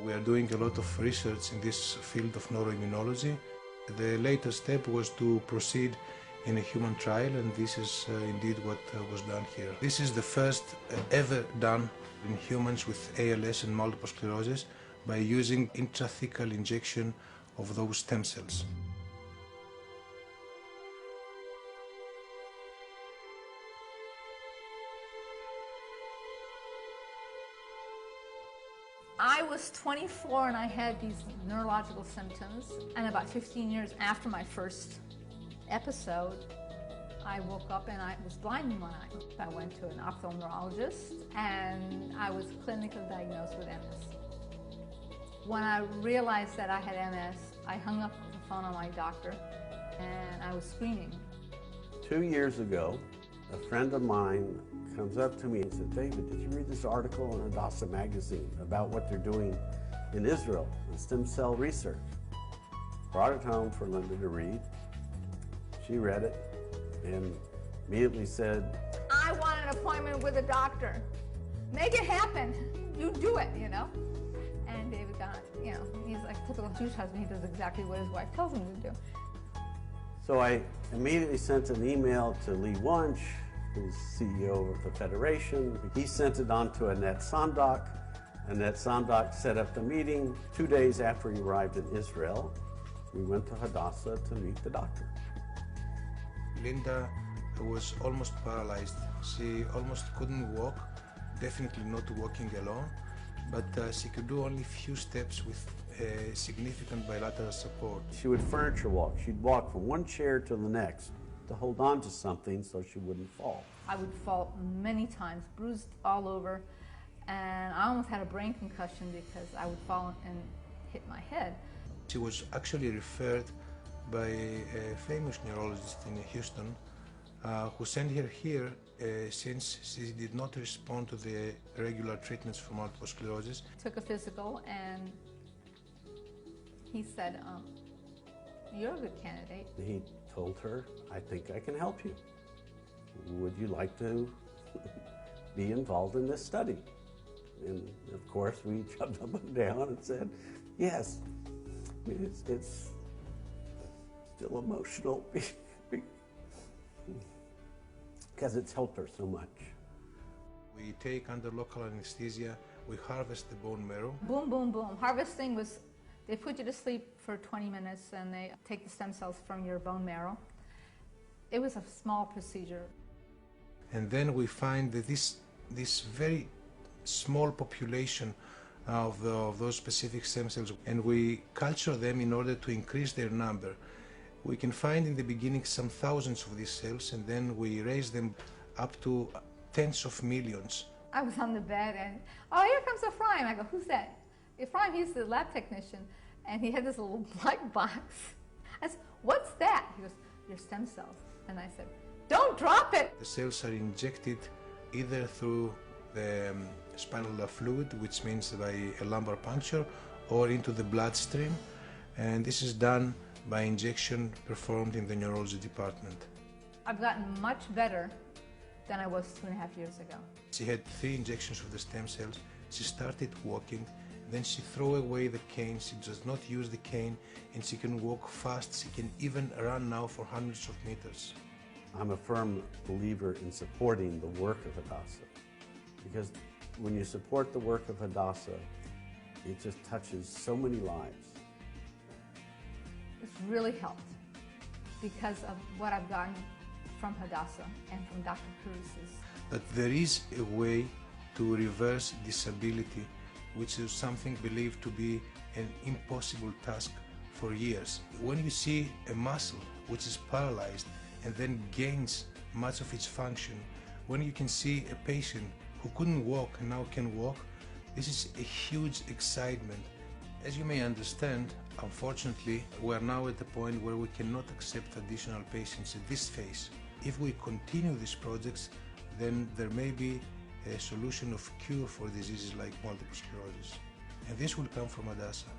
We are doing a lot of research in this field of neuroimmunology. The latest step was to proceed in a human trial, and this is indeed what was done here. This is the first ever done in humans with ALS and multiple sclerosis by using intrathecal injection of those stem cells. I was 24 and I had these neurological symptoms, and about 15 years after my first episode, I woke up and I was blind in one eye. I went to an ophthalmologist and I was clinically diagnosed with MS. When I realized that I had MS, I hung up the phone on my doctor and I was screaming. 2 years ago, a friend of mine comes up to me and said, "David, did you read this article in Hadasah magazine about what they're doing in Israel in stem cell research?" Brought it home for Linda to read. She read it and immediately said, "I want an appointment with a doctor. Make it happen. You do it, you know." And David got, you know, he's like typical Jewish husband. He does exactly what his wife tells him to do. So I immediately sent an email to Lee Wunsch, who's CEO of the Federation. He sent it on to Annette Sondak. Annette Sondak set up the meeting. 2 days after he arrived in Israel, we went to Hadasah to meet the doctor. Linda was almost paralyzed. She almost couldn't walk, definitely not walking alone, but she could do only a few steps with significant bilateral support. She would furniture walk. She'd walk from one chair to the next to hold on to something so she wouldn't fall. I would fall many times, bruised all over, and I almost had a brain concussion because I would fall and hit my head. She was actually referred by a famous neurologist in Houston who sent her here since she did not respond to the regular treatments for multiple sclerosis. Took a physical and he said, "You're a good candidate." He told her, "I think I can help you. Would you like to be involved in this study?" And of course we jumped up and down and said, "Yes." I mean, it's still emotional because it's helped her so much. We take under local anesthesia, we harvest the bone marrow. Boom, boom, boom. Harvesting was, they put you to sleep for 20 minutes and they take the stem cells from your bone marrow. It was a small procedure. And then we find that this very small population of those specific stem cells, and we culture them in order to increase their number. We can find in the beginning some thousands of these cells, and then we raise them up to tens of millions. I was on the bed and, "Oh, here comes Ephraim." I go, "Who's that?" Ephraim, he's the lab technician, and he had this little black box. I said, "What's that?" He goes, "Your stem cells." And I said, "Don't drop it!" The cells are injected either through the spinal fluid, which means by a lumbar puncture, or into the bloodstream, and this is done by injection performed in the neurology department. I've gotten much better than I was 2.5 years ago. She had 3 injections of the stem cells. She started walking, then she threw away the cane. She does not use the cane, and she can walk fast. She can even run now for hundreds of meters. I'm a firm believer in supporting the work of Hadasah, because when you support the work of Hadasah, it just touches so many lives. It's really helped because of what I've gotten from Hadasah and from Dr. Cruz's. That there is a way to reverse disability, which is something believed to be an impossible task for years. When you see a muscle which is paralyzed and then gains much of its function, when you can see a patient who couldn't walk and now can walk, this is a huge excitement. As you may understand, unfortunately, we are now at the point where we cannot accept additional patients at this phase. If we continue these projects, then there may be a solution of cure for diseases like multiple sclerosis. And this will come from Hadasah.